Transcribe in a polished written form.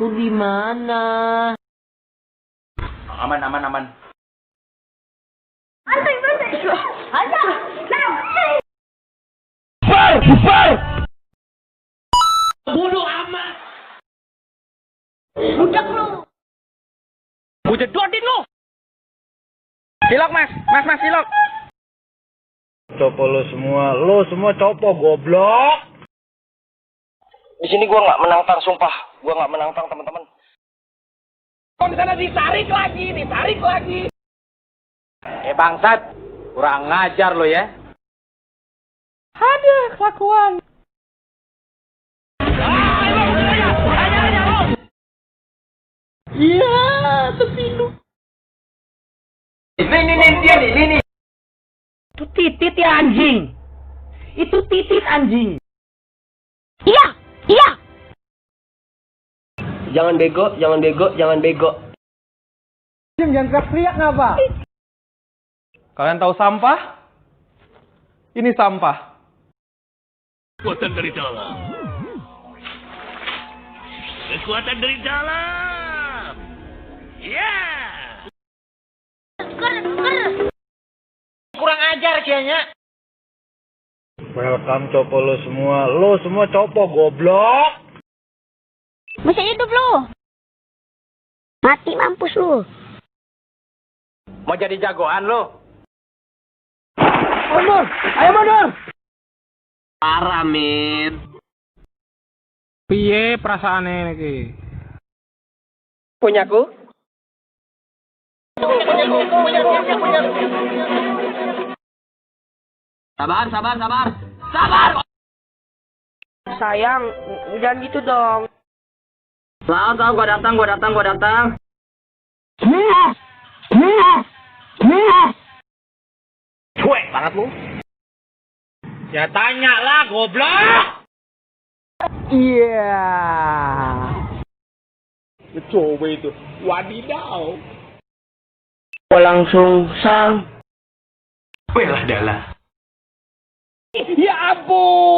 tuh di mana? Aman, aman, aman. Bubar! Bodoh amat. Budak lu. Gue jedotin lu. Silok, Mas. Mas, silok. Copo lo semua copo goblok. Di sini gua nggak menantang, sumpah. Gua nggak menantang, teman-teman. Kok di sana ditarik lagi. Bangsat. Kurang ngajar lo ya. Ada kelakuan. Iya, terpilih. Ini. Itu titit ya anjing. Itu titit anjing. Iya. Jangan bego. Jangan teriak ngapa? Kalian tahu sampah? Ini sampah. Kekuatan dari dalam. Ya. Kurang ajar kianya. Welcome copo lo semua copo goblok. Masih hidup lu. Mati mampus lu. Mau jadi jagoan lo? Ayo mundur. Parah, Min. Piye perasaane iki? Punyaku? Sabar. Sayang, jangan gitu dong. Tahu, gua datang. Cuek banget lu. Ya tanya lah goblok. Iya. Coba itu. Wadidaw. Gua langsung sang. Welah dalah. Ya ampun.